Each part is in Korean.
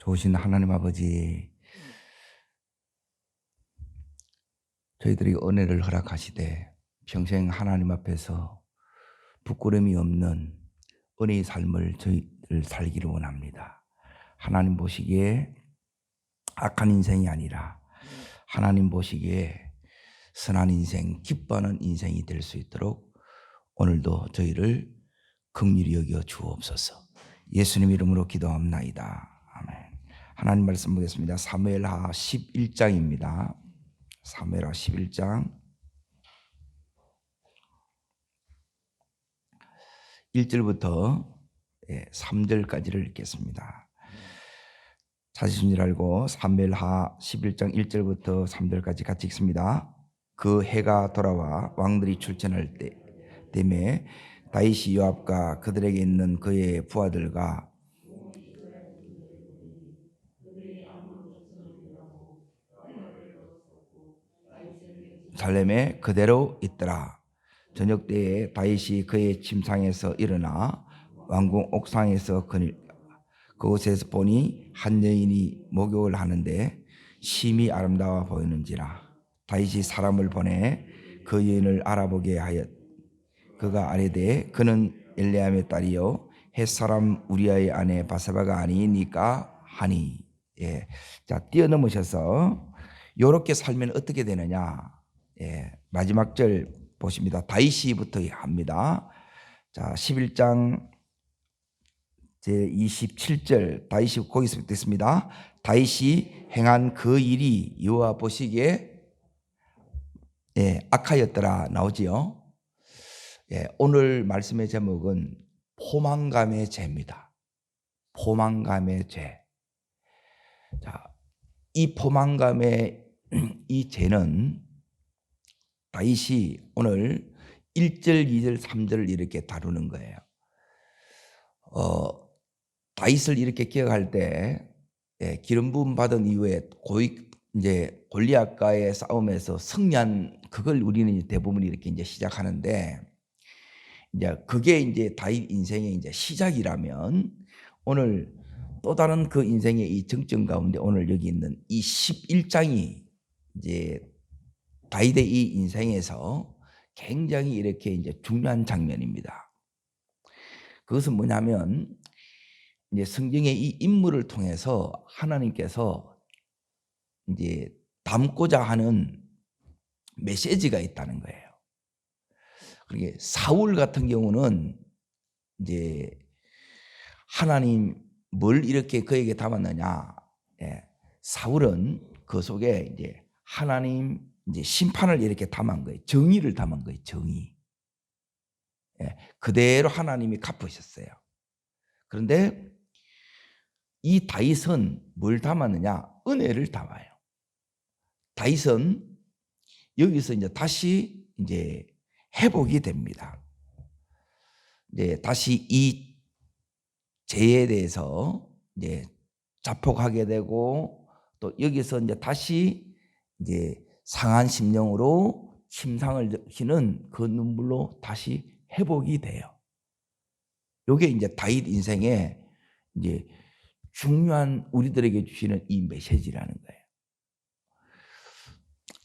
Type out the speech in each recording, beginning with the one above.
좋으신 하나님 아버지, 저희들이 은혜를 허락하시되 평생 하나님 앞에서 부끄러움이 없는 은혜의 삶을 저희들 살기를 원합니다. 하나님 보시기에 악한 인생이 아니라 하나님 보시기에 선한 인생, 기뻐하는 인생이 될 수 있도록 오늘도 저희를 긍휼히 여겨 주옵소서. 예수님 이름으로 기도합나이다. 아멘. 하나님 말씀 보겠습니다. 사무엘하 11장입니다. 사무엘하 11장 1절부터 3절까지를 읽겠습니다. 찾으신 줄 알고 사무엘하 11장 1절부터 3절까지 같이 읽습니다. 그 해가 돌아와 왕들이 출전할 때에 다윗이 요압과 그들에게 있는 그의 부하들과 살렘에 그대로 있더라. 저녁 때에 다윗이 그의 침상에서 일어나 왕궁 옥상에서 그곳에서 보니 한 여인이 목욕을 하는데 심히 아름다워 보이는지라. 다윗이 사람을 보내 그 여인을 알아보게 하였. 그가 아뢰되 그는 엘리암의 딸이요 햇사람 우리아의 아내 바세바가 아니니까 하니. 자, 뛰어넘으셔서 요렇게 살면 어떻게 되느냐. 마지막 절 보십니다. 다윗이부터 합니다. 자, 11장 제27절 다윗이 거기서 됐습니다. 다윗이 행한 그 일이 여호와 보시기에 악하였더라 나오지요. 오늘 말씀의 제목은 포만감의 죄입니다. 포만감의 죄. 자, 이 포만감의 이 죄는 다윗이 오늘 1절, 2절, 3절을 이렇게 다루는 거예요. 다윗을 이렇게 기억할 때 기름 부음 받은 이후에 이제 골리앗과의 싸움에서 승리한 그걸 우리는 대부분 이렇게 이제 시작하는데, 이제 그게 이제 다윗 인생의 이제 시작이라면 오늘 또 다른 그 인생의 이 정점 가운데 오늘 여기 있는 이 11장이 이제 다윗의 이 인생에서 굉장히 이렇게 이제 중요한 장면입니다. 그것은 뭐냐면 이제 성경의 이 인물을 통해서 하나님께서 이제 담고자 하는 메시지가 있다는 거예요. 그게 사울 같은 경우는 이제 하나님 뭘 이렇게 그에게 담았느냐? 사울은 그 속에 이제 하나님 이제 심판을 이렇게 담은 거예요. 정의를 담은 거예요. 정의. 그대로 하나님이 갚으셨어요. 그런데 이 다윗은 뭘 담았느냐? 은혜를 담아요. 다윗은 여기서 이제 다시 이제 회복이 됩니다. 이제 다시 이 죄에 대해서 이제 자폭하게 되고, 또 여기서 이제 다시 이제 상한 심령으로 심상을 지는 그 눈물로 다시 회복이 돼요. 이게 이제 다윗 인생의 이제 중요한 우리들에게 주시는 이 메시지라는 거예요.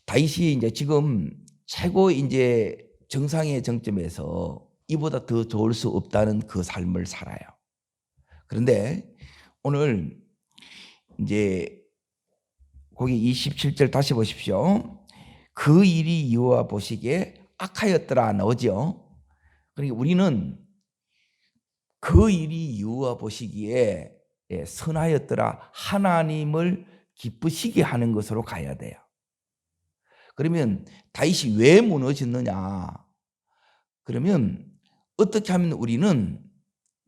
다윗이 이제 지금 최고 이제 정상의 정점에서 이보다 더 좋을 수 없다는 그 삶을 살아요. 그런데 오늘 이제 거기 27절 다시 보십시오. 그 일이 여호와 보시기에 악하였더라 나오죠. 그러니까 우리는 그 일이 여호와 보시기에 선하였더라, 하나님을 기쁘시게 하는 것으로 가야 돼요. 그러면 다윗이 왜 무너졌느냐? 그러면 어떻게 하면 우리는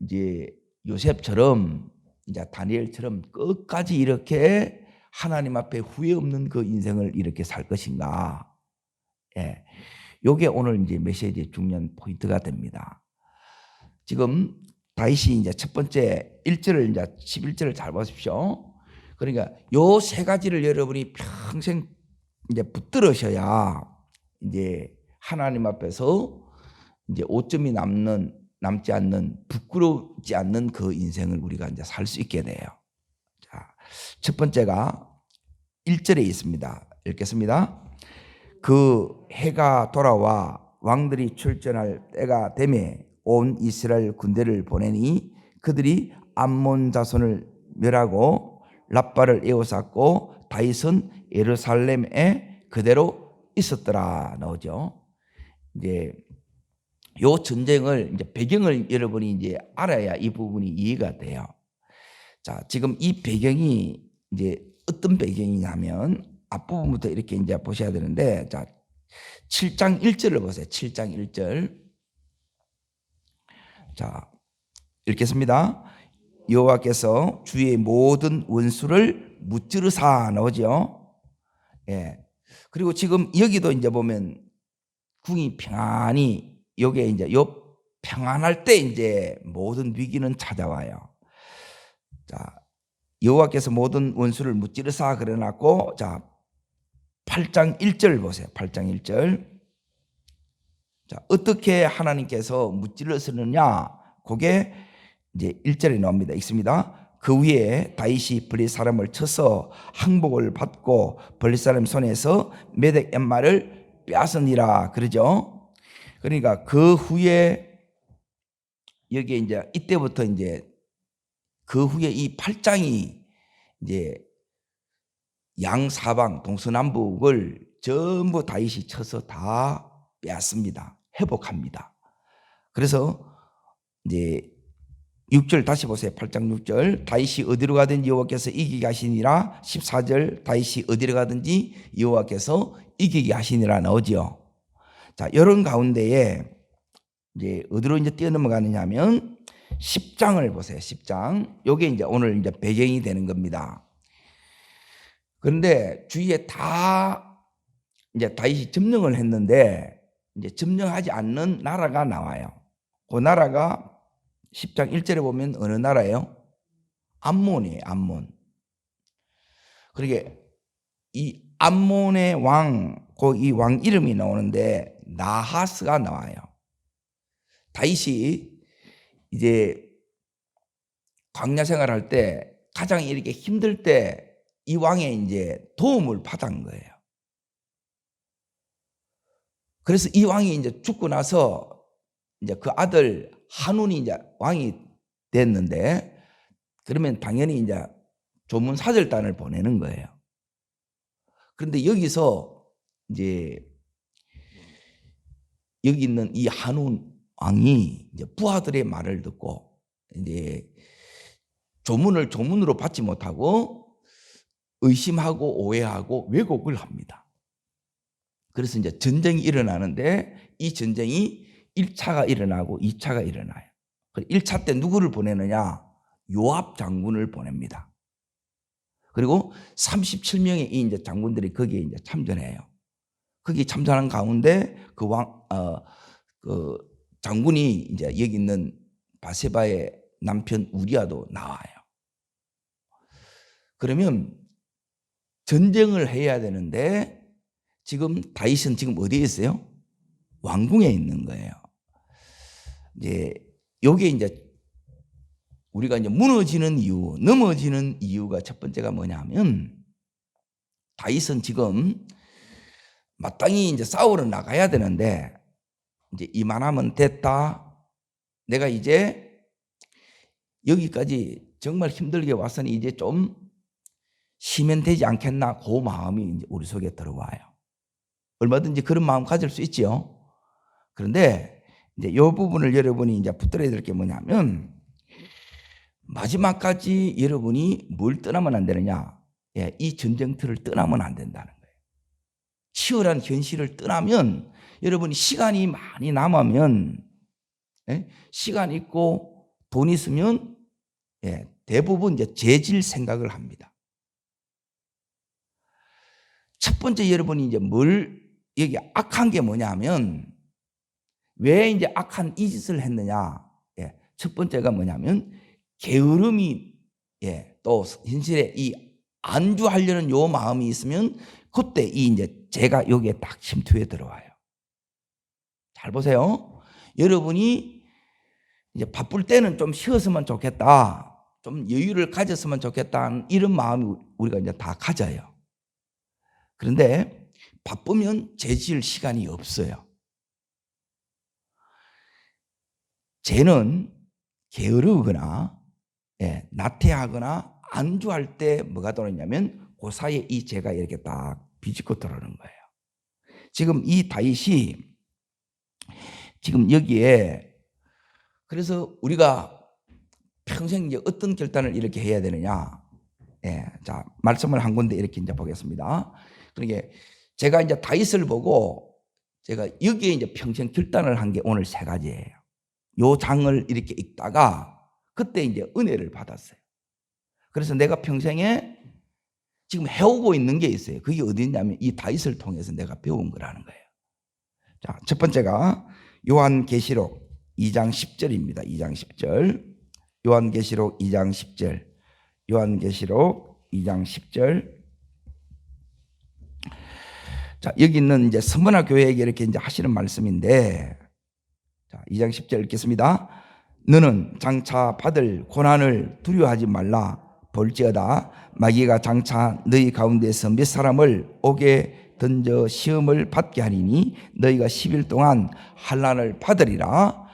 이제 요셉처럼 이제 다니엘처럼 끝까지 이렇게 하나님 앞에 후회 없는 그 인생을 이렇게 살 것인가? 요게 오늘 이제 메시지의 중요한 포인트가 됩니다. 지금 다윗이 이제 첫 번째 1절을 이제 11절을 잘 보십시오. 그러니까 요 세 가지를 여러분이 평생 이제 붙들으셔야 이제 하나님 앞에서 이제 오점이 남지 않는, 부끄럽지 않는 그 인생을 우리가 이제 살 수 있게 돼요. 자, 첫 번째가 1절에 있습니다. 읽겠습니다. 그 해가 돌아와 왕들이 출전할 때가 되매 온 이스라엘 군대를 보내니 그들이 암몬 자손을 멸하고 랍바를 에워쌌고 다윗은 예루살렘에 그대로 있었더라 나오죠. 이제 요 전쟁을 이제 배경을 여러분이 이제 알아야 이 부분이 이해가 돼요. 자, 지금 이 배경이 이제 어떤 배경이냐면 앞부분부터 이렇게 이제 보셔야 되는데, 자, 7장 1절을 보세요. 7장 1절. 자, 읽겠습니다. 여호와께서 주의 모든 원수를 무찌르사 나오죠. 예. 그리고 지금 여기도 이제 보면 궁이 평안히 요게 이제 요 평안할 때 이제 모든 위기는 찾아와요. 자, 여호와께서 모든 원수를 무찌르사 그래놨고, 자, 8장 1절 보세요. 8장 1절. 자, 어떻게 하나님께서 무찌르시느냐? 그게 이제 1절에 나옵니다. 읽습니다. 그 위에 다윗이 블릿 사람을 쳐서 항복을 받고 블릿 사람 손에서 메덱 엠마를 빼앗으니라 그러죠. 그러니까 그 후에 여기 이제 이때부터 이제 그 후에 이 8장이 이제 양사방 동서남북을 전부 다윗이 쳐서 다 빼앗습니다. 회복합니다. 그래서 이제 6절 다시 보세요. 8장 6절. 다윗이 어디로 가든지 여호와께서 이기게 하시니라. 14절. 다윗이 어디로 가든지 여호와께서 이기게 하시니라 나오지요. 자, 이런 가운데에 이제 어디로 이제 뛰어넘어가느냐 하면 10장을 보세요. 10장. 요게 이제 오늘 이제 배경이 되는 겁니다. 그런데 주위에 다 이제 다윗이 점령을 했는데 이제 점령하지 않는 나라가 나와요. 그 나라가 10장 1절에 보면 어느 나라예요? 암몬이에요. 암몬. 그러게 이 암몬의 왕, 그 이 왕 이름이 나오는데 나하스가 나와요. 다윗이 이제 광야 생활할 때 가장 이렇게 힘들 때 이 왕의 이제 도움을 받은 거예요. 그래서 이 왕이 이제 죽고 나서 이제 그 아들 한운이 이제 왕이 됐는데, 그러면 당연히 이제 조문 사절단을 보내는 거예요. 그런데 여기서 이제 여기 있는 이 한운 왕이 이제 부하들의 말을 듣고 이제 조문으로 받지 못하고 의심하고 오해하고 왜곡을 합니다. 그래서 이제 전쟁이 일어나는데 이 전쟁이 1차가 일어나고 2차가 일어나요. 1차 때 누구를 보내느냐? 요압 장군을 보냅니다. 그리고 37명의 이 이제 장군들이 거기에 이제 참전해요. 거기 참전한 가운데 그 장군이 이제 여기 있는 바세바의 남편 우리아도 나와요. 그러면 전쟁을 해야 되는데 지금 다윗은 지금 어디에 있어요? 왕궁에 있는 거예요. 이제 요게 이제 우리가 이제 무너지는 이유, 넘어지는 이유가 첫 번째가 뭐냐면 다윗은 지금 마땅히 이제 싸우러 나가야 되는데 이제 이만하면 됐다. 내가 이제 여기까지 정말 힘들게 왔으니 이제 좀 쉬면 되지 않겠나, 그 마음이 이제 우리 속에 들어와요. 얼마든지 그런 마음 가질 수 있지요. 그런데 이제 이 부분을 여러분이 이제 붙들어야 될 게 뭐냐면 마지막까지 여러분이 뭘 떠나면 안 되느냐? 예, 이 전쟁터를 떠나면 안 된다는 거예요. 치열한 현실을 떠나면 여러분이 시간이 많이 남으면, 예, 시간 있고 돈 있으면, 예, 대부분 이제 재질 생각을 합니다. 첫 번째 여러분이 이제 여기 악한 게 뭐냐면 왜 이제 악한 이 짓을 했느냐? 예, 첫 번째가 뭐냐면 게으름이, 예, 또 현실에 이 안주하려는 요 마음이 있으면 그때 이 이제 제가 여기에 딱 침투해 들어와요. 잘 보세요. 여러분이 이제 바쁠 때는 좀 쉬었으면 좋겠다. 좀 여유를 가졌으면 좋겠다는 이런 마음이 우리가 이제 다 가져요. 그런데 바쁘면 죄 지을 시간이 없어요. 죄는 게으르거나 나태하거나 안주할 때 뭐가 들어오냐면 그 사이에 이 죄가 이렇게 딱 비집고 들어오는 거예요. 지금 이 다윗이 지금 여기에 그래서 우리가 평생 이제 어떤 결단을 이렇게 해야 되느냐. 자, 말씀을 한 군데 이렇게 이제 보겠습니다. 그러니까 제가 이제 다윗을 보고 제가 여기에 이제 평생 결단을 한 게 오늘 3가지예요. 요 장을 이렇게 읽다가 그때 이제 은혜를 받았어요. 그래서 내가 평생에 지금 해오고 있는 게 있어요. 그게 어디냐면 이 다윗을 통해서 내가 배운 거라는 거예요. 자, 첫 번째가 요한계시록 2장 10절입니다. 2장 10절. 요한계시록 2장 10절. 요한계시록 2장 10절. 자, 여기 있는 이제 스무나 교회에게 이렇게 이제 하시는 말씀인데, 자, 2장 10절 읽겠습니다. 너는 장차 받을 고난을 두려워하지 말라. 볼지어다 마귀가 장차 너희 가운데서 몇 사람을 옥에 던져 시험을 받게 하리니 너희가 10일 동안 환난을 받으리라.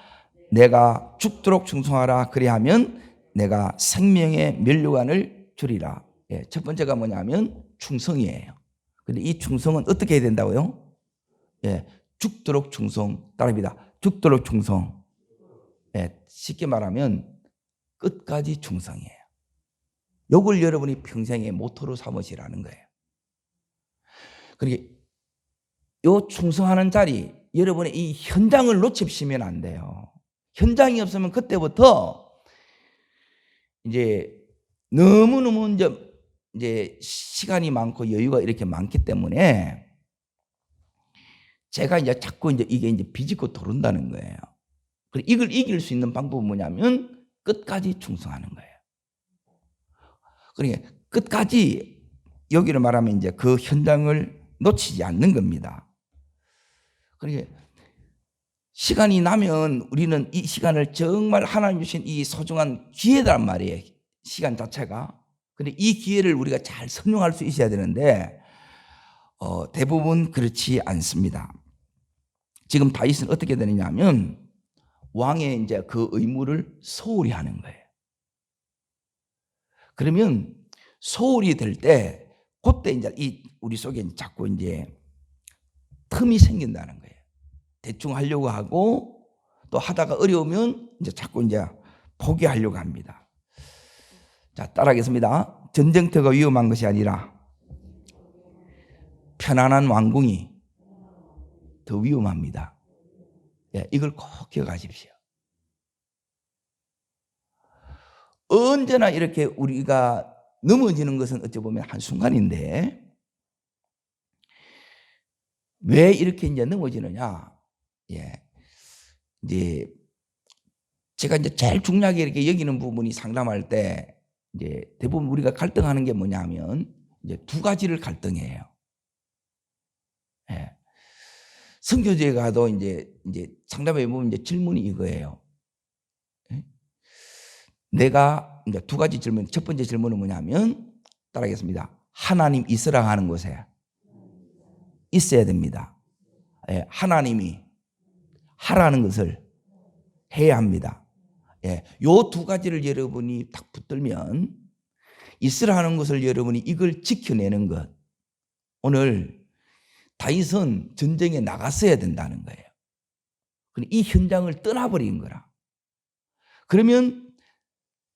내가 죽도록 충성하라. 그리하면 내가 생명의 면류관을 주리라. 첫 번째가 뭐냐면 충성이에요. 근데 이 충성은 어떻게 해야 된다고요? 죽도록 충성. 따라합니다. 죽도록 충성. 쉽게 말하면 끝까지 충성이에요. 요걸 여러분이 평생의 모토로 삼으시라는 거예요. 그러니까 요 충성하는 자리, 여러분의 이 현장을 놓치시면 안 돼요. 현장이 없으면 그때부터 이제 너무너무 이제 시간이 많고 여유가 이렇게 많기 때문에 제가 이제 자꾸 이게 이제 비집고 도른다는 거예요. 그리고 이걸 이길 수 있는 방법은 뭐냐면 끝까지 충성하는 거예요. 그러니까 끝까지 여기를 말하면 이제 그 현장을 놓치지 않는 겁니다. 그러니까 시간이 나면 우리는 이 시간을 정말 하나님 주신 이 소중한 기회란 말이에요. 시간 자체가. 근데 이 기회를 우리가 잘 선용할 수 있어야 되는데 대부분 그렇지 않습니다. 지금 다윗은 어떻게 되느냐 하면 왕의 이제 그 의무를 소홀히 하는 거예요. 그러면 소홀히 될 때 그때 이제 우리 속에 자꾸 이제 틈이 생긴다는 거예요. 대충 하려고 하고 또 하다가 어려우면 이제 자꾸 이제 포기하려고 합니다. 자, 따라하겠습니다. 전쟁터가 위험한 것이 아니라 편안한 왕궁이 더 위험합니다. 이걸 꼭 기억하십시오. 언제나 이렇게 우리가 넘어지는 것은 어찌 보면 한순간인데 왜 이렇게 이제 넘어지느냐? 이제 제가 이제 제일 중요하게 이렇게 여기는 부분이 상담할 때 이제 대부분 우리가 갈등하는 게 뭐냐면 이제 2가지를 갈등해요. 선교지에 가도 이제 상담해 보면 이제 질문이 이거예요. 내가 이제 2가지 질문. 첫 번째 질문은 뭐냐면 따라하겠습니다. 하나님 있으라 하는 곳에 있어야 됩니다. 하나님이 하라는 것을 해야 합니다. 요 2가지를 여러분이 딱 붙들면 있으라 하는 것을 여러분이 이걸 지켜내는 것. 오늘 다윗은 전쟁에 나갔어야 된다는 거예요. 이 현장을 떠나버린 거라. 그러면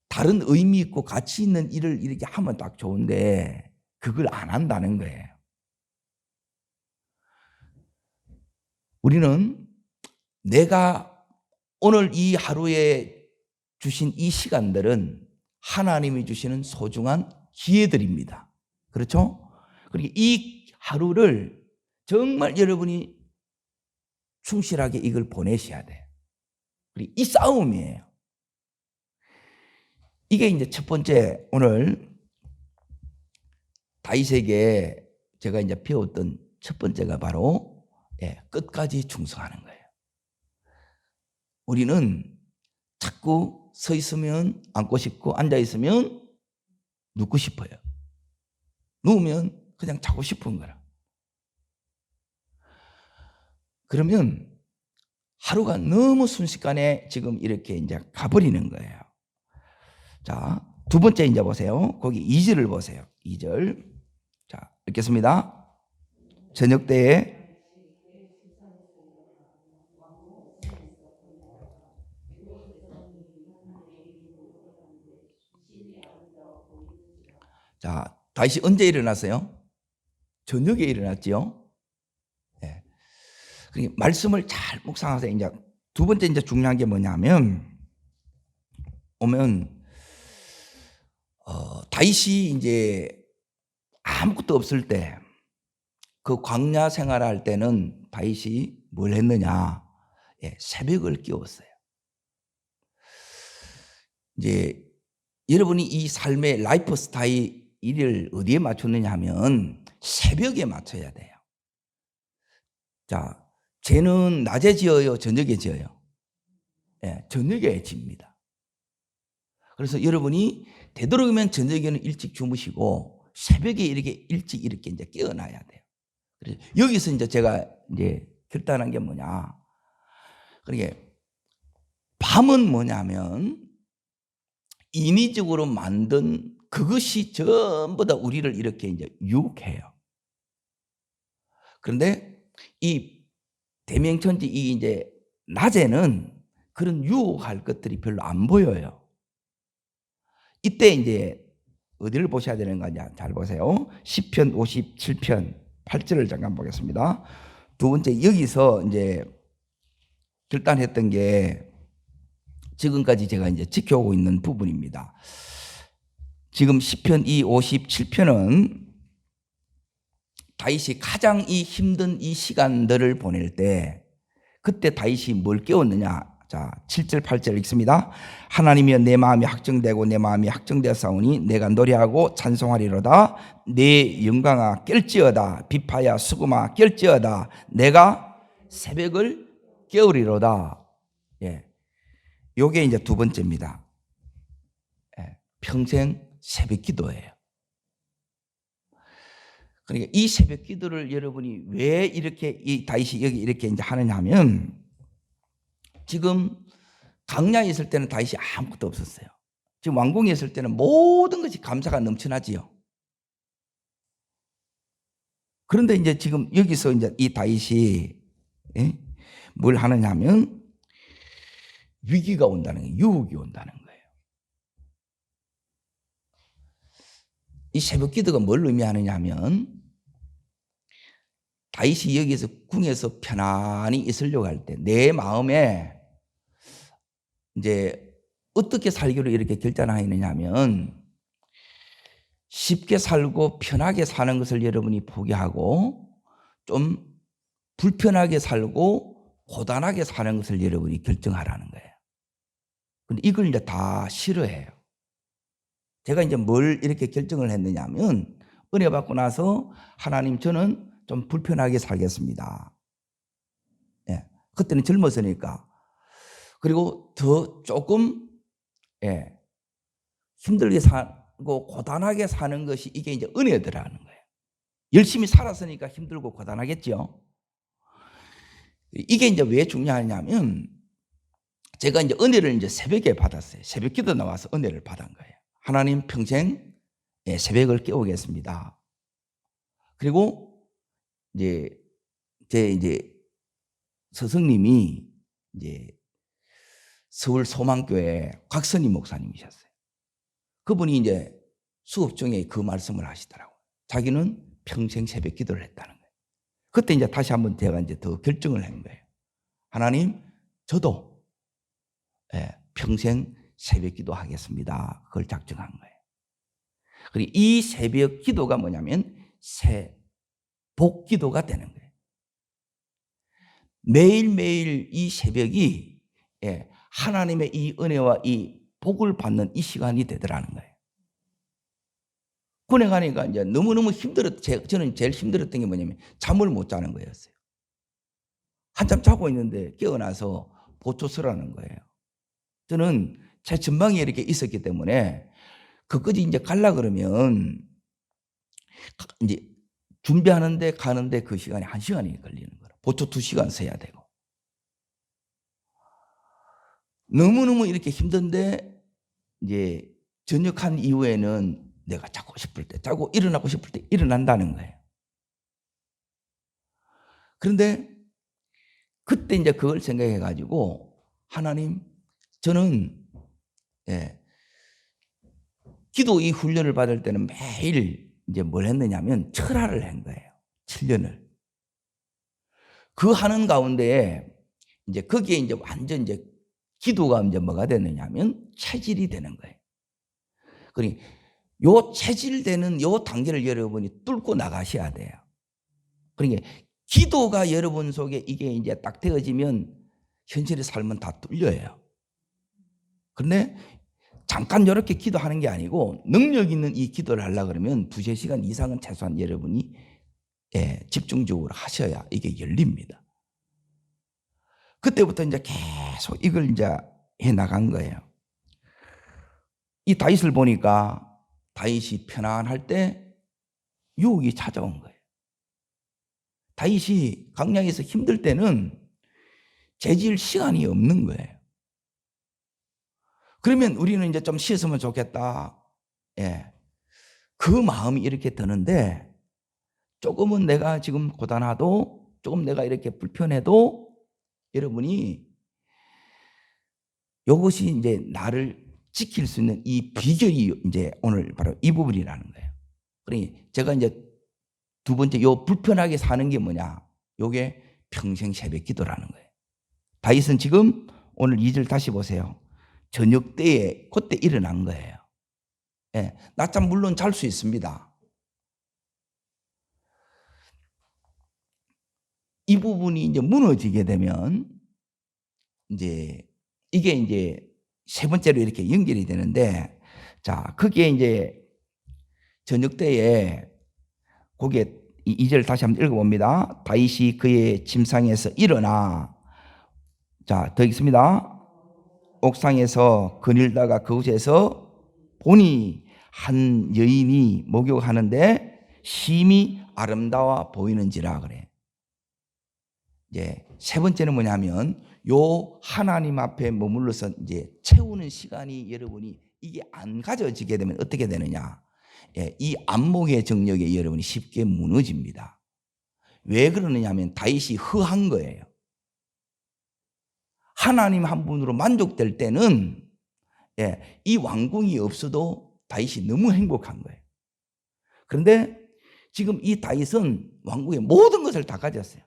다른 의미 있고 가치 있는 일을 이렇게 하면 딱 좋은데 그걸 안 한다는 거예요. 우리는 내가 오늘 이 하루에 주신 이 시간들은 하나님이 주시는 소중한 기회들입니다. 그렇죠? 그러니까 이 하루를 정말 여러분이 충실하게 이걸 보내셔야 돼요. 그리고 이 싸움이에요. 이게 이제 첫 번째 오늘 다윗에게 제가 이제 배웠던 첫 번째가 바로 끝까지 충성하는 거예요. 우리는 자꾸 서 있으면 앉고 싶고 앉아 있으면 눕고 싶어요. 누우면 그냥 자고 싶은 거라. 그러면 하루가 너무 순식간에 지금 이렇게 이제 가버리는 거예요. 자, 두 번째 이제 보세요. 거기 2절을 보세요. 2절. 자, 읽겠습니다. 저녁 때에 자, 다시 언제 일어났어요? 저녁에 일어났지요. 네. 그러니까 말씀을 잘 묵상하세요. 이제 두 번째 이제 중요한 게 뭐냐면 다윗이 이제 아무것도 없을 때 그 광야 생활할 때는 다윗이 뭘 했느냐? 예, 새벽을 깨웠어요. 이제 여러분이 이 삶의 라이프 스타일을 어디에 맞췄느냐 하면 새벽에 맞춰야 돼요. 자, 쟤는 낮에 지어요, 저녁에 지어요? 예, 저녁에 집니다. 그래서 여러분이 되도록이면 저녁에는 일찍 주무시고 새벽에 이렇게 일찍 이렇게 이제 깨어나야 돼요. 그래서 여기서 이제 제가 이제 결단한 게 뭐냐? 그러니까 밤은 뭐냐면 인위적으로 만든 그것이 전부 다 우리를 이렇게 이제 유혹해요. 그런데 이 대명천지 이 이제 낮에는 그런 유혹할 것들이 별로 안 보여요. 이때 이제 어디를 보셔야 되는 거냐? 잘 보세요. 시편 57편 8절을 잠깐 보겠습니다. 두 번째 여기서 이제 결단했던 게 지금까지 제가 이제 지켜오고 있는 부분입니다. 지금 시편 이 57편은 다윗이 가장 이 힘든 이 시간들을 보낼 때 그때 다윗이 뭘 깨웠느냐? 자, 7절 8절 읽습니다. 하나님이여 내 마음이 확정되고 내 마음이 확정되었사오니 내가 노래하고 찬송하리로다. 내 영광아 깰지어다. 비파야 수금아 깰지어다. 내가 새벽을 깨우리로다. 예, 요게 이제 두 번째입니다. 예, 평생 새벽 기도예요. 그러니까 이 새벽 기도를 여러분이 왜 이렇게 이 다윗이 여기 이렇게 이제 하느냐 하면 지금 광야에 있을 때는 다윗이 아무것도 없었어요. 지금 왕궁에 있을 때는 모든 것이 감사가 넘쳐나지요. 그런데 이제 지금 여기서 이제 이 다윗이 뭘 하느냐 하면 위기가 온다는 거예요. 유혹이 온다는 거예요. 이 새벽 기도가 뭘 의미하느냐 하면 다윗이 여기서 궁에서 편안히 있으려고 할 때 내 마음에 이제 어떻게 살기로 이렇게 결단하느냐 하면 쉽게 살고 편하게 사는 것을 여러분이 포기하고 좀 불편하게 살고 고단하게 사는 것을 여러분이 결정하라는 거예요. 근데 이걸 이제 다 싫어해요. 제가 이제 뭘 이렇게 결정을 했느냐 하면 은혜 받고 나서 하나님 저는 좀 불편하게 살겠습니다. 예, 그때는 젊었으니까. 그리고 더 조금 힘들게 살고 고단하게 사는 것이 이게 이제 은혜더라는 거예요. 열심히 살았으니까 힘들고 고단하겠죠. 이게 이제 왜 중요하냐면 제가 이제 은혜를 이제 새벽에 받았어요. 새벽 기도 나와서 은혜를 받은 거예요. 하나님 평생 새벽을 깨우겠습니다. 그리고 이제 제 스승님이 이제 서울 소망교회 곽선희 목사님이셨어요. 그분이 이제 수업 중에 그 말씀을 하시더라고요. 자기는 평생 새벽 기도를 했다는 거예요. 그때 이제 다시 한번 제가 이제 더 결정을 한 거예요. 하나님, 저도 평생 새벽 기도 하겠습니다. 그걸 작정한 거예요. 그리고 이 새벽 기도가 뭐냐면 새복 기도가 되는 거예요. 매일매일 이 새벽이 하나님의 이 은혜와 이 복을 받는 이 시간이 되더라는 거예요. 군에 가니까 이제 너무너무 저는 제일 힘들었던 게 뭐냐면 잠을 못 자는 거였어요. 한참 자고 있는데 깨어나서 보초서라는 거예요. 저는 새 전방에 이렇게 있었기 때문에 그까지 이제 갈라 그러면 이제 준비하는데 가는데 그 시간이 1시간이 걸리는 거예요. 보통 2시간 써야 되고. 너무너무 이렇게 힘든데 이제 전역한 이후에는 내가 자고 싶을 때 자고 일어나고 싶을 때 일어난다는 거예요. 그런데 그때 이제 그걸 생각해 가지고 하나님, 저는 기도 이 훈련을 받을 때는 매일 이제 뭘 했느냐면 철화를 한 거예요. 7년을. 그 하는 가운데에 이제 거기에 이제 완전 이제 기도가 이제 뭐가 되느냐면 체질이 되는 거예요. 그러니 요 체질되는 요 단계를 여러분이 뚫고 나가셔야 돼요. 그러니까 기도가 여러분 속에 이게 이제 딱 되어지면 현실의 삶은 다 뚫려요. 그런데 잠깐 이렇게 기도하는 게 아니고 능력 있는 이 기도를 하려고 그러면 2-3시간 이상은 최소한 여러분이 집중적으로 하셔야 이게 열립니다. 그때부터 이제 계속 이걸 이제 해 나간 거예요. 이 다윗을 보니까 다윗이 편안할 때 유혹이 찾아온 거예요. 다윗이 광야에서 힘들 때는 재질 시간이 없는 거예요. 그러면 우리는 이제 좀 쉬었으면 좋겠다. 그 마음이 이렇게 드는데 조금은 내가 지금 고단하도 조금 내가 이렇게 불편해도 여러분이 이것이 이제 나를 지킬 수 있는 이 비결이 이제 오늘 바로 이 부분이라는 거예요. 그러니 제가 이제 두 번째 요 불편하게 사는 게 뭐냐? 요게 평생 새벽 기도라는 거예요. 다윗은 지금 오늘 2절 다시 보세요. 저녁 때에 그때 일어난 거예요. 낮잠 물론 잘 수 있습니다. 이 부분이 이제 무너지게 되면 이제 이게 이제 세 번째로 이렇게 연결이 되는데, 자, 그게 이제 저녁 때에 거기에 2절 다시 한번 읽어봅니다. 다윗이 그의 침상에서 일어나, 자, 더 읽습니다. 옥상에서 거닐다가 그곳에서 보니 한 여인이 목욕하는데 심히 아름다워 보이는지라 그래. 이제 세 번째는 뭐냐면 요 하나님 앞에 머물러서 이제 채우는 시간이 여러분이 이게 안 가져지게 되면 어떻게 되느냐? 이 안목의 정력에 여러분이 쉽게 무너집니다. 왜 그러느냐면 다윗이 허한 거예요. 하나님 한 분으로 만족될 때는 이 왕궁이 없어도 다윗이 너무 행복한 거예요. 그런데 지금 이 다윗은 왕궁의 모든 것을 다 가졌어요.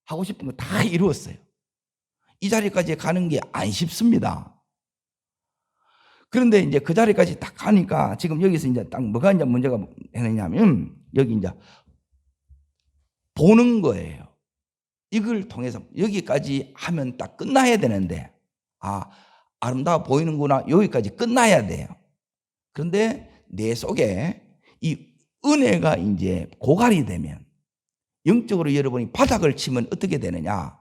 하고 싶은 거 다 이루었어요. 이 자리까지 가는 게 안 쉽습니다. 그런데 이제 그 자리까지 딱 가니까 지금 여기서 이제 딱 뭐가 이제 문제가 되느냐면 여기 이제 보는 거예요. 이걸 통해서 여기까지 하면 딱 끝나야 되는데, 아름다워 보이는구나. 여기까지 끝나야 돼요. 그런데 내 속에 이 은혜가 이제 고갈이 되면, 영적으로 여러분이 바닥을 치면 어떻게 되느냐?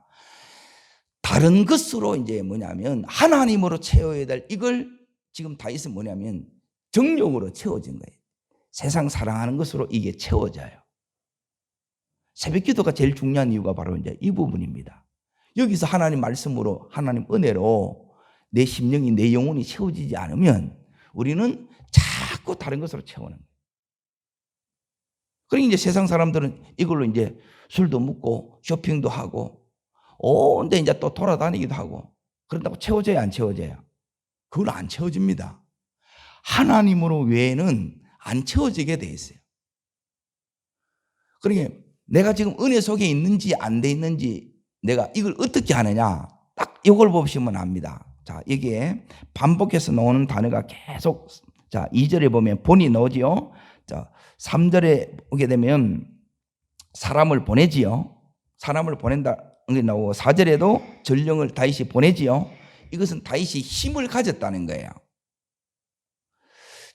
다른 것으로 이제 뭐냐면 하나님으로 채워야 될 이걸 지금 다윗은 뭐냐면 정욕으로 채워진 거예요. 세상 사랑하는 것으로 이게 채워져요. 새벽 기도가 제일 중요한 이유가 바로 이제 이 부분입니다. 여기서 하나님 말씀으로, 하나님 은혜로 내 심령이, 내 영혼이 채워지지 않으면 우리는 자꾸 다른 것으로 채우는 거예요. 그러니까 이제 세상 사람들은 이걸로 이제 술도 먹고 쇼핑도 하고 온데 이제 또 돌아다니기도 하고, 그런다고 채워져야 안 채워져요? 그건 안 채워집니다. 하나님으로 외에는 안 채워지게 돼 있어요. 그러니까 내가 지금 은혜 속에 있는지 안 돼 있는지 내가 이걸 어떻게 하느냐, 딱 이걸 보시면 압니다. 자, 여기에 반복해서 나오는 단어가 계속, 자, 2절에 보면 본이 나오지요. 자, 3절에 오게 되면 사람을 보내지요. 사람을 보낸다 게 나오고, 4절에도 전령을 다윗이 보내지요. 이것은 다윗이 힘을 가졌다는 거예요.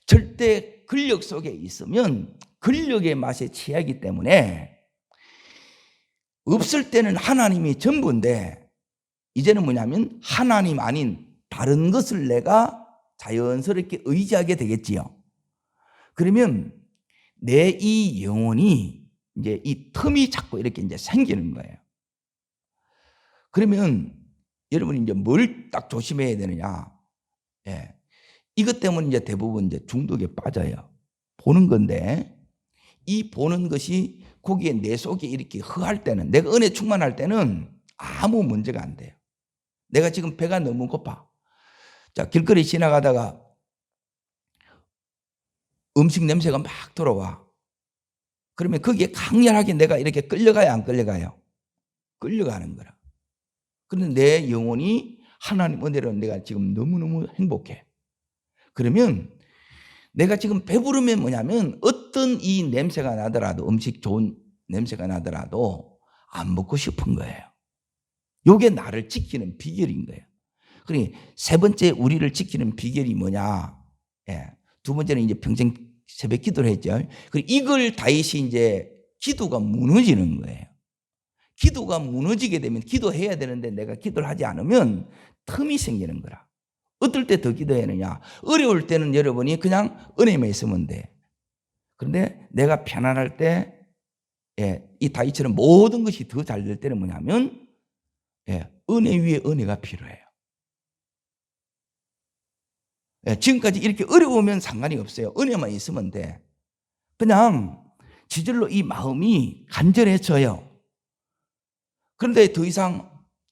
절대 권력 속에 있으면 권력의 맛에 취하기 때문에 없을 때는 하나님이 전부인데 이제는 뭐냐면 하나님 아닌 다른 것을 내가 자연스럽게 의지하게 되겠지요. 그러면 내 이 영혼이 이제 이 틈이 자꾸 이렇게 이제 생기는 거예요. 그러면 여러분이 이제 뭘 딱 조심해야 되느냐? 예. 이것 때문에 이제 대부분 이제 중독에 빠져요. 보는 건데, 이 보는 것이 거기에 내 속에 이렇게 허할 때는, 내가 은혜 충만할 때는 아무 문제가 안 돼요. 내가 지금 배가 너무 고파. 자, 길거리 지나가다가 음식 냄새가 막 들어와. 그러면 거기에 강렬하게 내가 이렇게 끌려가요, 안 끌려가요? 끌려가는 거라. 그런데 내 영혼이 하나님 은혜로 내가 지금 너무너무 행복해. 그러면 내가 지금 배부르면 뭐냐면 어떤 이 냄새가 나더라도, 음식 좋은 냄새가 나더라도 안 먹고 싶은 거예요. 이게 나를 지키는 비결인 거예요. 그러니 세 번째 우리를 지키는 비결이 뭐냐? 예. 두 번째는 이제 평생 새벽 기도를 했죠. 그리고 이걸 다윗이 이제 기도가 무너지는 거예요. 기도가 무너지게 되면 기도해야 되는데 내가 기도를 하지 않으면 틈이 생기는 거라. 어떨 때 더 기도해야 하느냐? 어려울 때는 여러분이 그냥 은혜만 있으면 돼. 그런데 내가 편안할 때, 예, 이 다윗처럼 모든 것이 더 잘 될 때는 뭐냐면, 예, 은혜 위에 은혜가 필요해요. 예, 지금까지 이렇게 어려우면 상관이 없어요. 은혜만 있으면 돼. 그냥 지절로 이 마음이 간절해져요. 그런데 더 이상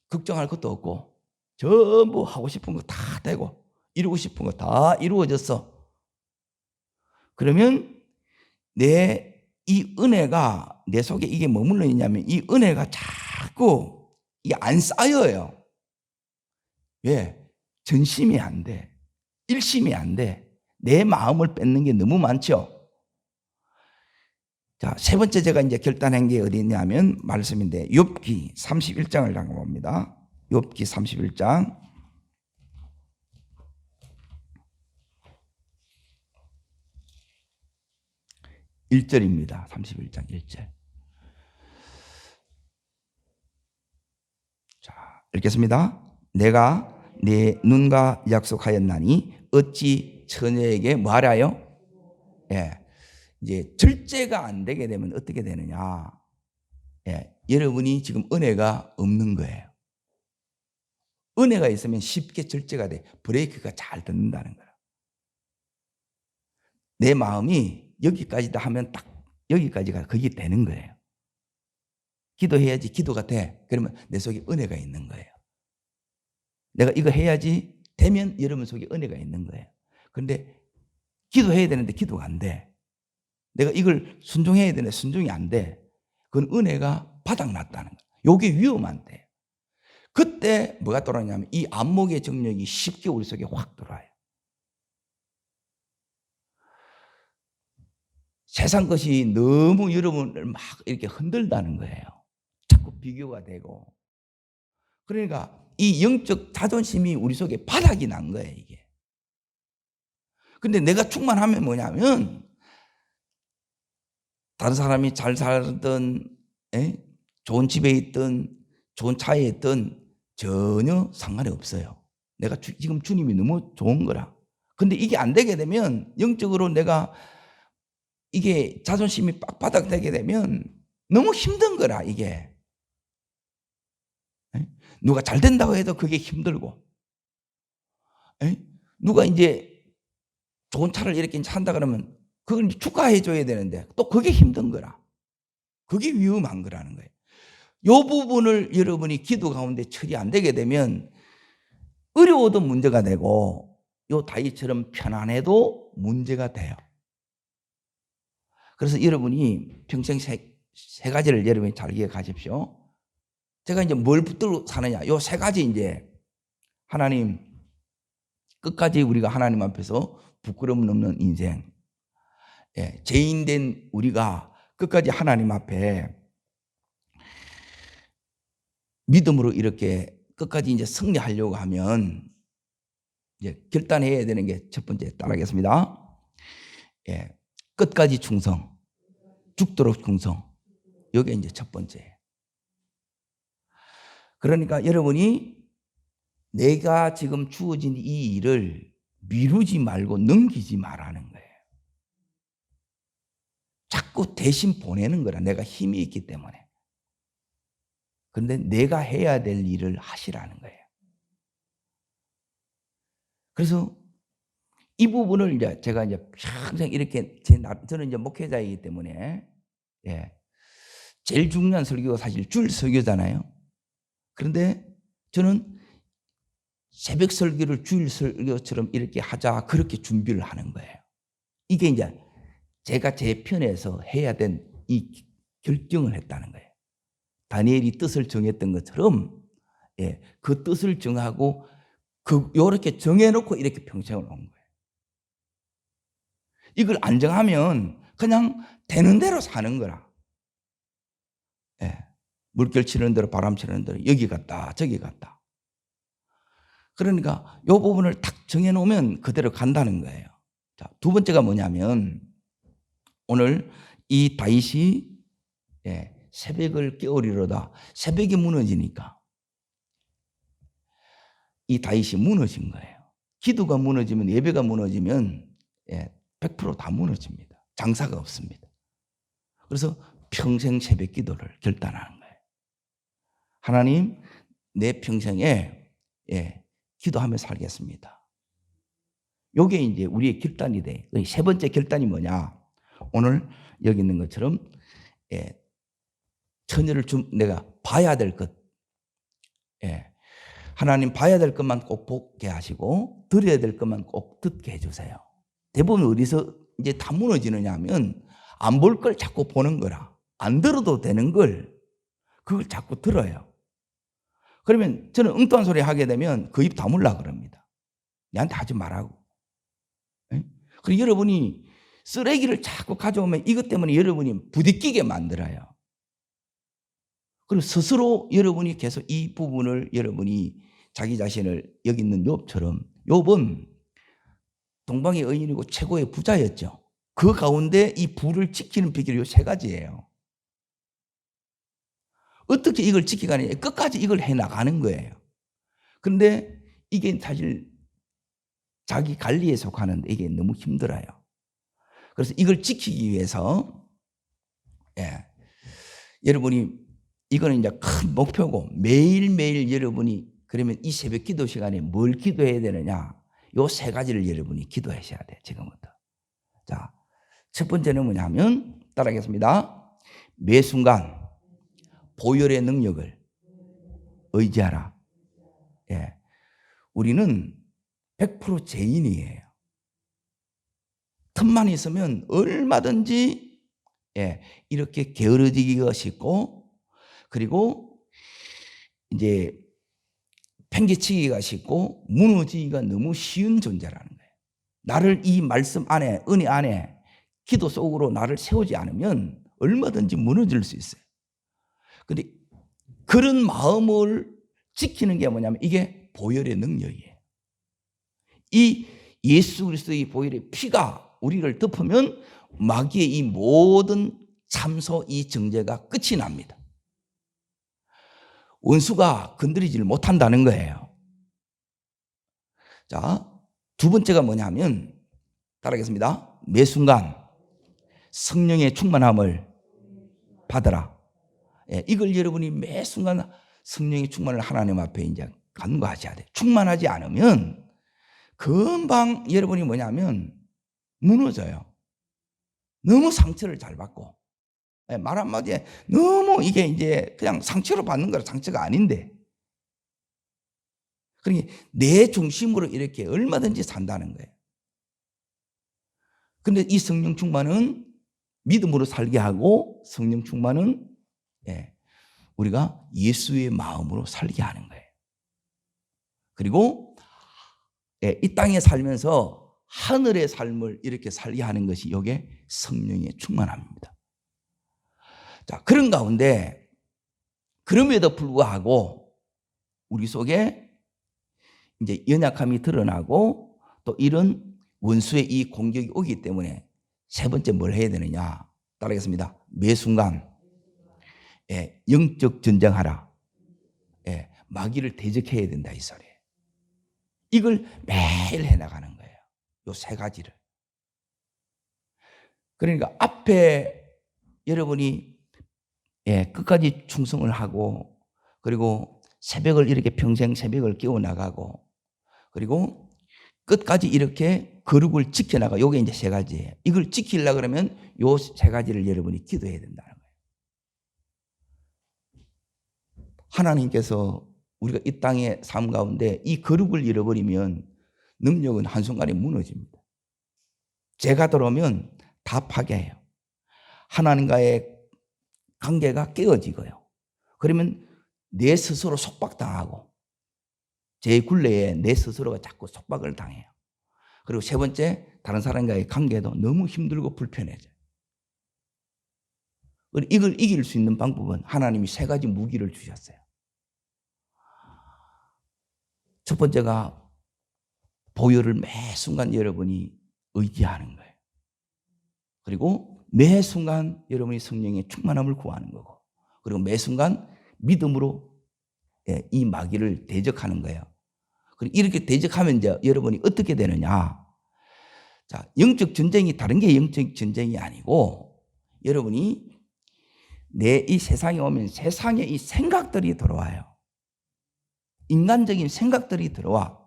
걱정할 것도 없고 전부 하고 싶은 거 다 되고 이루고 싶은 거 다 이루어졌어. 그러면 내 이 은혜가 내 속에 이게 머물러 있냐면 이 은혜가 자꾸 이게 안 쌓여요. 왜? 전심이 안 돼. 일심이 안 돼. 내 마음을 뺏는 게 너무 많죠. 자, 세 번째 제가 이제 결단한 게 어디 있냐면 말씀인데 욥기 31장을 잠깐 봅니다. 욥기 31장 1절입니다. 31장 1절. 자, 읽겠습니다. 내가 내 눈과 약속하였나니 어찌 처녀에게 뭐하라요? 예. 이제 절제가 안 되게 되면 어떻게 되느냐? 예. 여러분이 지금 은혜가 없는 거예요. 은혜가 있으면 쉽게 절제가 돼. 브레이크가 잘 듣는다는 거야. 내 마음이 여기까지다 하면 딱 여기까지가 그게 되는 거예요. 기도해야지 기도가 돼. 그러면 내 속에 은혜가 있는 거예요. 내가 이거 해야지 되면 여러분 속에 은혜가 있는 거예요. 그런데 기도해야 되는데 기도가 안 돼. 내가 이걸 순종해야 되는데 순종이 안 돼. 그건 은혜가 바닥났다는 거예요. 이게 위험한데. 그때 뭐가 들어오냐면 이 안목의 정력이 쉽게 우리 속에 확 들어와요. 세상 것이 너무 여러분을 막 이렇게 흔들다는 거예요. 자꾸 비교가 되고. 그러니까 이 영적 자존심이 우리 속에 바닥이 난 거예요, 이게. 근데 내가 충만하면 뭐냐면 다른 사람이 잘 살든, 좋은 집에 있든, 좋은 차에 있든 전혀 상관이 없어요. 내가 지금 주님이 너무 좋은 거라. 근데 이게 안 되게 되면 영적으로 내가 이게 자존심이 빡바닥 되게 되면 너무 힘든 거라, 이게. 누가 잘 된다고 해도 그게 힘들고, 누가 이제 좋은 차를 이렇게 산다 그러면 그걸 축하해 줘야 되는데 또 그게 힘든 거라. 그게 위험한 거라는 거예요. 이 부분을 여러분이 기도 가운데 처리 안 되게 되면 어려워도 문제가 되고 요 다윗처럼 편안해도 문제가 돼요. 그래서 여러분이 평생 세 가지를 여러분이 잘 기억하십시오. 제가 이제 뭘 붙들고 사느냐. 요 세 가지 이제 하나님 끝까지 우리가 하나님 앞에서 부끄러움 없는 인생. 예, 죄인된 우리가 끝까지 하나님 앞에 믿음으로 이렇게 끝까지 이제 승리하려고 하면 이제 결단해야 되는 게 첫 번째 따라하겠습니다. 예, 끝까지 충성, 죽도록 충성. 이게 이제 첫 번째. 그러니까 여러분이 내가 지금 주어진 이 일을 미루지 말고 넘기지 말라는 거예요. 자꾸 대신 보내는 거라. 내가 힘이 있기 때문에. 그런데 내가 해야 될 일을 하시라는 거예요. 그래서 이 부분을 이제 제가 이제 평생 이렇게 저는 이제 목회자이기 때문에 제일 중요한 설교가 사실 주일 설교잖아요. 그런데 저는 새벽 설교를 주일 설교처럼 이렇게 하자 그렇게 준비를 하는 거예요. 이게 이제 제가 제 편에서 해야 된 이 결정을 했다는 거예요. 다니엘이 뜻을 정했던 것처럼 그 뜻을 정하고 요렇게 정해놓고 이렇게 평생을 온 거예요. 이걸 안 정하면 그냥 되는 대로 사는 거라. 물결 치는 대로 바람 치는 대로 여기 갔다 저기 갔다. 그러니까 이 부분을 딱 정해놓으면 그대로 간다는 거예요. 자, 두 번째가 뭐냐면 오늘 이 다윗이 새벽을 깨우리로다. 새벽이 무너지니까 이 다윗이 무너진 거예요. 기도가 무너지면 예배가 무너지면 100% 다 무너집니다. 장사가 없습니다. 그래서 평생 새벽 기도를 결단하는 거예요. 하나님, 내 평생에 기도하며 살겠습니다. 요게 이제 우리의 결단이 돼. 세 번째 결단이 뭐냐? 오늘 여기 있는 것처럼 처녀를 내가 봐야 될 것. 하나님 봐야 될 것만 꼭 보게 하시고 들어야 될 것만 꼭 듣게 해주세요. 대부분 어디서 이제 다 무너지느냐 하면 안 볼 걸 자꾸 보는 거라. 안 들어도 되는 걸 그걸 자꾸 들어요. 그러면 저는 엉뚱한 소리 하게 되면 그 입 다물라 그럽니다. 얘한테 하지 말라고. 그리고 여러분이 쓰레기를 자꾸 가져오면 이것 때문에 여러분이 부딪히게 만들어요. 그리고 스스로 여러분이 계속 이 부분을 여러분이 자기 자신을 여기 있는 욥처럼 욥은 동방의 의인이고 최고의 부자였죠. 그 가운데 이 부를 지키는 비결이 요 세 가지예요. 어떻게 이걸 지키가느냐 끝까지 이걸 해나가는 거예요. 그런데 이게 사실 자기 관리에 속하는데 이게 너무 힘들어요. 그래서 이걸 지키기 위해서 여러분이 이거는 이제 큰 목표고 매일매일 여러분이 그러면 이 새벽 기도 시간에 뭘 기도해야 되느냐? 요 세 가지를 여러분이 기도하셔야 돼요. 지금부터. 자, 첫 번째는 뭐냐면 따라하겠습니다. 매 순간 보혈의 능력을 의지하라. 우리는 100% 죄인이에요. 틈만 있으면 얼마든지 이렇게 게으르지기가 쉽고 그리고 이제 팽개치기가 쉽고 무너지기가 너무 쉬운 존재라는 거예요. 나를 이 말씀 안에 은혜 안에 기도 속으로 나를 세우지 않으면 얼마든지 무너질 수 있어요. 그런데 그런 마음을 지키는 게 뭐냐면 이게 보혈의 능력이에요. 이 예수 그리스도의 보혈의 피가 우리를 덮으면 마귀의 이 모든 참소 이 정죄가 끝이 납니다. 원수가 건드리지를 못한다는 거예요. 자, 두 번째가 뭐냐면 따라하겠습니다. 매 순간 성령의 충만함을 받으라. 이걸 여러분이 매 순간 성령의 충만을 하나님 앞에 이제 간구하셔야 돼요. 충만하지 않으면 금방 여러분이 뭐냐면 무너져요. 너무 상처를 잘 받고 말 한마디에 너무 이게 이제 그냥 상처로 받는 거라 상처가 아닌데 그러니까 내 중심으로 이렇게 얼마든지 산다는 거예요. 근데 이 성령 충만은 믿음으로 살게 하고 성령 충만은 우리가 예수의 마음으로 살게 하는 거예요. 그리고 이 땅에 살면서 하늘의 삶을 이렇게 살게 하는 것이 이게 성령의 충만함입니다. 자, 그런 가운데 그럼에도 불구하고 우리 속에 이제 연약함이 드러나고 또 이런 원수의 이 공격이 오기 때문에 세 번째 뭘 해야 되느냐? 따라하겠습니다. 매 순간 영적 전쟁하라. 마귀를 대적해야 된다 이 소리예요. 이걸 매일 해나가는 거예요. 요 세 가지를. 그러니까 앞에 여러분이 끝까지 충성을 하고, 그리고 새벽을 이렇게 평생 새벽을 깨워나가고, 그리고 끝까지 이렇게 거룩을 지켜나가. 요게 이제 세 가지예요. 이걸 지키려고 그러면 요 세 가지를 여러분이 기도해야 된다는 거예요. 하나님께서 우리가 이 땅의 삶 가운데 이 거룩을 잃어버리면 능력은 한순간에 무너집니다. 죄가 들어오면 다 파괴해요. 하나님과의 관계가 깨어지고요. 그러면 내 스스로 속박당하고, 제 굴레에 내 스스로가 자꾸 속박을 당해요. 그리고 세 번째, 다른 사람과의 관계도 너무 힘들고 불편해져요. 이걸 이길 수 있는 방법은 하나님이 세 가지 무기를 주셨어요. 첫 번째가 보혈을 매 순간 여러분이 의지하는 거예요. 그리고 매 순간 여러분이 성령의 충만함을 구하는 거고, 그리고 매 순간 믿음으로 이 마귀를 대적하는 거예요. 그리고 이렇게 대적하면 이제 여러분이 어떻게 되느냐? 자, 영적 전쟁이 다른 게 영적 전쟁이 아니고, 여러분이 내 이 세상에 오면 세상에 이 생각들이 들어와요. 인간적인 생각들이 들어와.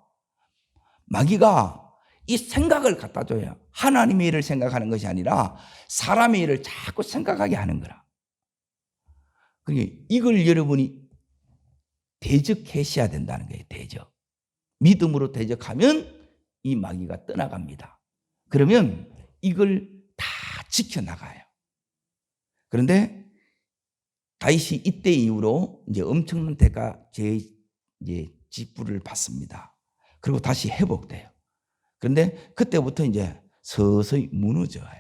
마귀가 이 생각을 갖다 줘요. 하나님의 일을 생각하는 것이 아니라 사람의 일을 자꾸 생각하게 하는 거라. 그러니까 이걸 여러분이 대적하셔야 된다는 거예요. 대적. 믿음으로 대적하면 이 마귀가 떠나갑니다. 그러면 이걸 다 지켜나가요. 그런데 다윗이 이때 이후로 이제 엄청난 대가 지불을 받습니다. 그리고 다시 회복돼요. 그런데 그때부터 이제 서서히 무너져요.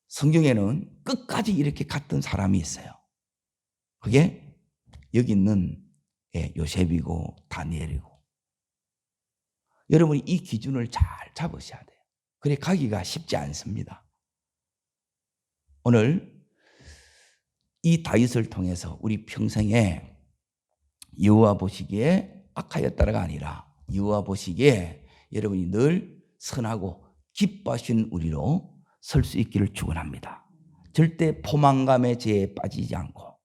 성경에는 끝까지 이렇게 갔던 사람이 있어요. 그게 여기 있는 요셉이고 다니엘이고. 여러분이 이 기준을 잘 잡으셔야 돼요. 그래 가기가 쉽지 않습니다. 오늘 이 다윗을 통해서 우리 평생에 여호와 보시기에 악하였다가 아니라 여호와 보시기에 여러분이 늘 선하고 기뻐하신 우리로 설 수 있기를 축원합니다. 절대 포만감의 죄에 빠지지 않고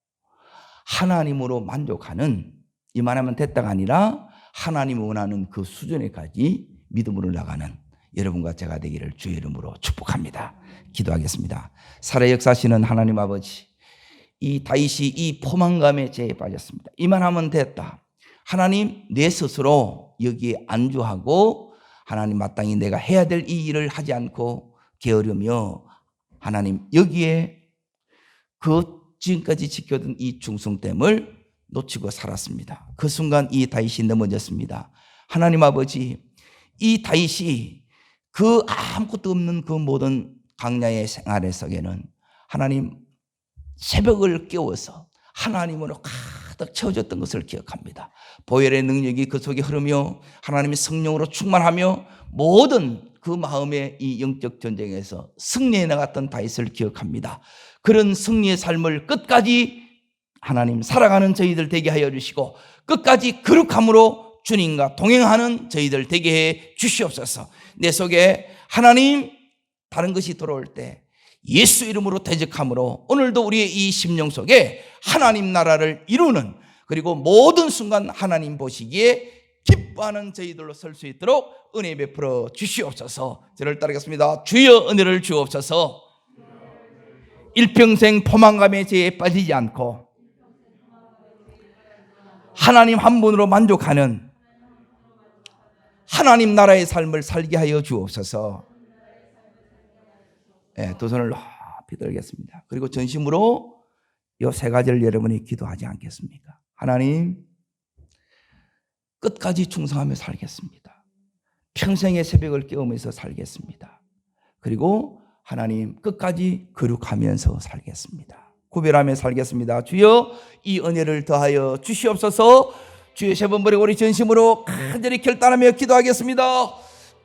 하나님으로 만족하는, 이만하면 됐다가 아니라 하나님이 원하는 그 수준에까지 믿음으로 나가는 여러분과 제가 되기를 주의 이름으로 축복합니다. 기도하겠습니다. 살아 역사하시는 하나님 아버지, 이 다윗이 이 포만감의 죄에 빠졌습니다. 이만하면 됐다. 하나님, 내 스스로 여기에 안주하고 하나님 마땅히 내가 해야 될 이 일을 하지 않고 게으르며 하나님 여기에 그 지금까지 지켜둔 이 충성됨을 놓치고 살았습니다. 그 순간 이 다윗이 넘어졌습니다. 하나님 아버지, 이 다윗이 그 아무것도 없는 그 모든 광야의 생활의 속에는 하나님 새벽을 깨워서 하나님으로 가득 채워졌던 것을 기억합니다. 보혈의 능력이 그 속에 흐르며 하나님의 성령으로 충만하며 모든 그 마음의 이 영적 전쟁에서 승리해 나갔던 다윗을 기억합니다. 그런 승리의 삶을 끝까지 하나님 살아가는 저희들 되게 하여 주시고 끝까지 거룩함으로 주님과 동행하는 저희들 되게 해 주시옵소서. 내 속에 하나님 다른 것이 들어올 때 예수 이름으로 대적함으로 오늘도 우리의 이 심령 속에 하나님 나라를 이루는, 그리고 모든 순간 하나님 보시기에 기뻐하는 저희들로 설 수 있도록 은혜 베풀어 주시옵소서. 저를 따르겠습니다. 주여 은혜를 주옵소서. 일평생 포만감의 죄에 빠지지 않고 하나님 한 분으로 만족하는 하나님 나라의 삶을 살게 하여 주옵소서. 두 손을 높이 들겠습니다. 그리고 전심으로 이 세 가지를 여러분이 기도하지 않겠습니까? 하나님, 끝까지 충성하며 살겠습니다. 평생의 새벽을 깨우면서 살겠습니다. 그리고 하나님 끝까지 거룩하면서 살겠습니다. 구별하며 살겠습니다. 주여 이 은혜를 더하여 주시옵소서. 주여 세 번 버리고 우리 전심으로 간절히 결단하며 기도하겠습니다.